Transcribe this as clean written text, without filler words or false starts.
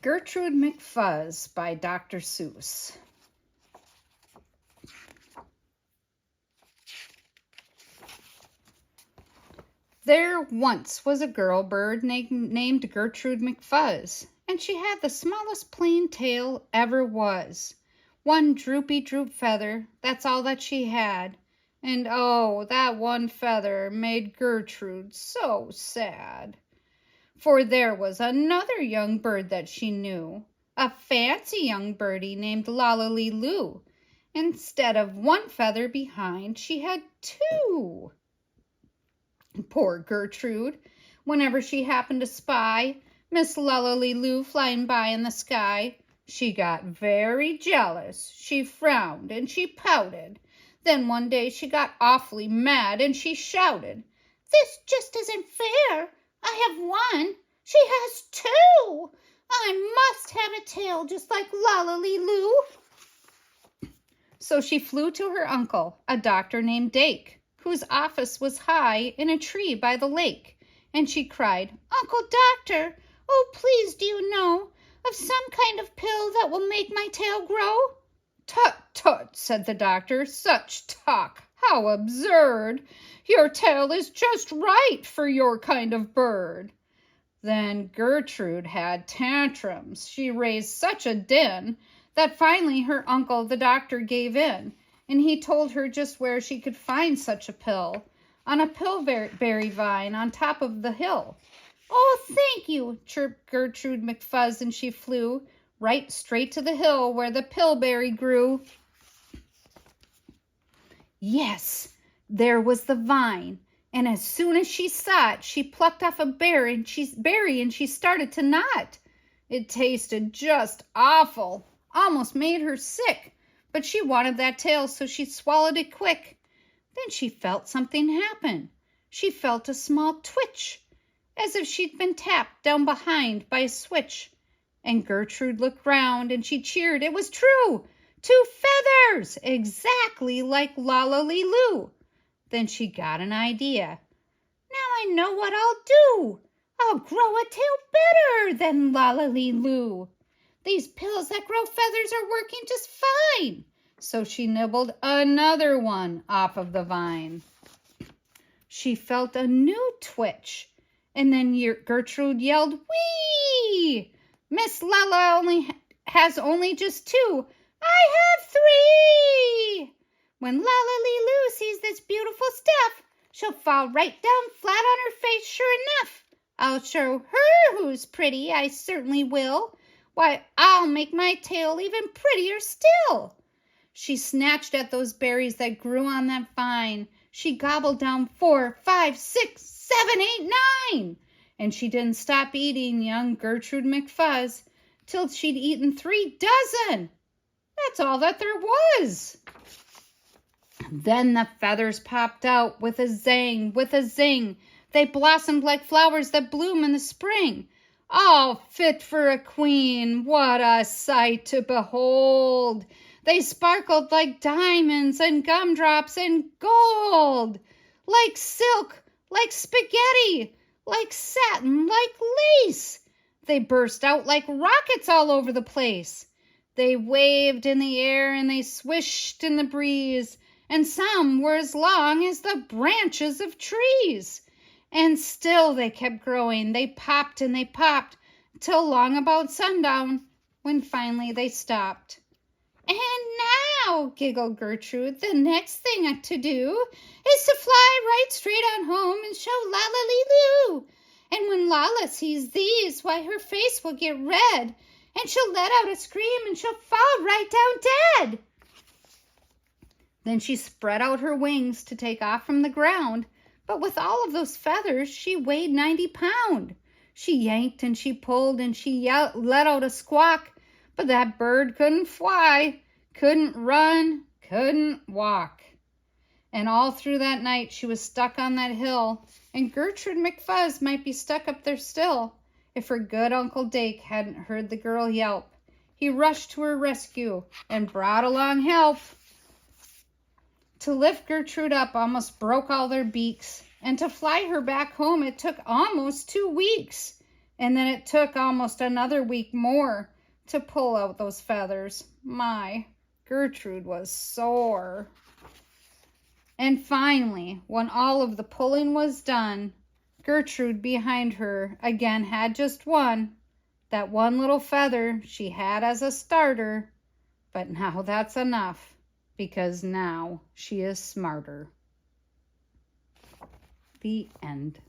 Gertrude McFuzz by Dr. Seuss. There once was a girl bird named Gertrude McFuzz, and she had the smallest plain tail ever was. One droopy droop feather, that's all that she had. And oh, that one feather made Gertrude so sad. For there was another young bird that she knew, a fancy young birdie named Lolly-Loo. Instead of one feather behind, she had two. Poor Gertrude, whenever she happened to spy Miss Lolly-Loo flying by in the sky, she got very jealous. She frowned and she pouted. Then one day she got awfully mad and she shouted, "This just isn't fair. I have one. She has two. I must have a tail just like Lolly-Loo." So she flew to her uncle, a doctor named Dake, whose office was high in a tree by the lake, and she cried, "Uncle Doctor, oh please do you know of some kind of pill that will make my tail grow?" "Tut, tut," said the doctor, "such talk, how absurd! Your tail is just right for your kind of bird." Then Gertrude had tantrums. She raised such a din that finally her uncle, the doctor, gave in, and he told her just where she could find such a pill, on a pillberry vine on top of the hill. "Oh, thank you," chirped Gertrude McFuzz, and she flew right straight to the hill where the pillberry grew. Yes, there was the vine, and as soon as she saw it, she plucked off a berry and she started to gnaw it. It tasted just awful, almost made her sick, but she wanted that tail, so she swallowed it quick. Then she felt something happen. She felt a small twitch, as if she'd been tapped down behind by a switch. And Gertrude looked round and she cheered. It was true! 2 feathers! Exactly like Lolly-Loo. Then she got an idea. "Now I know what I'll do. I'll grow a tail better than Lolly-Loo. These pills that grow feathers are working just fine." So she nibbled another one off of the vine. She felt a new twitch, and then Gertrude yelled, "Whee! Miss Lala has only just 2. I have 3. When Lolly-Loo sees this beautiful stuff, she'll fall right down flat on her face, sure enough. I'll show her who's pretty, I certainly will. Why, I'll make my tail even prettier still." She snatched at those berries that grew on that vine. She gobbled down 4, 5, 6, 7, 8, 9. And she didn't stop eating, young Gertrude McFuzz, till she'd eaten 3 dozen. That's all that there was. Then the feathers popped out with a zang, with a zing. They blossomed like flowers that bloom in the spring. All fit for a queen. What a sight to behold! They sparkled like diamonds and gumdrops and gold, like silk, like spaghetti, like satin, like lace. They burst out like rockets all over the place. They waved in the air and they swished in the breeze, and some were as long as the branches of trees. And still they kept growing. They popped and they popped till long about sundown, when finally they stopped. "And now," giggled Gertrude, "the next thing to do is to fly right straight on home and show Lolly-Loo. And when Lala sees these, why, her face will get red, and she'll let out a scream and she'll fall right down dead." Then she spread out her wings to take off from the ground, but with all of those feathers, she weighed 90 pounds. She yanked and she pulled and she let out a squawk, but that bird couldn't fly, couldn't run, couldn't walk. And all through that night she was stuck on that hill, and Gertrude McFuzz might be stuck up there still if her good Uncle Dake hadn't heard the girl yelp. He rushed to her rescue and brought along help. To lift Gertrude up almost broke all their beaks, and to fly her back home it took almost 2 weeks. And then it took almost another week more to pull out those feathers. My, Gertrude was sore. And finally, when all of the pulling was done, Gertrude behind her again had just one, that one little feather she had as a starter. But now that's enough, because now she is smarter. The end.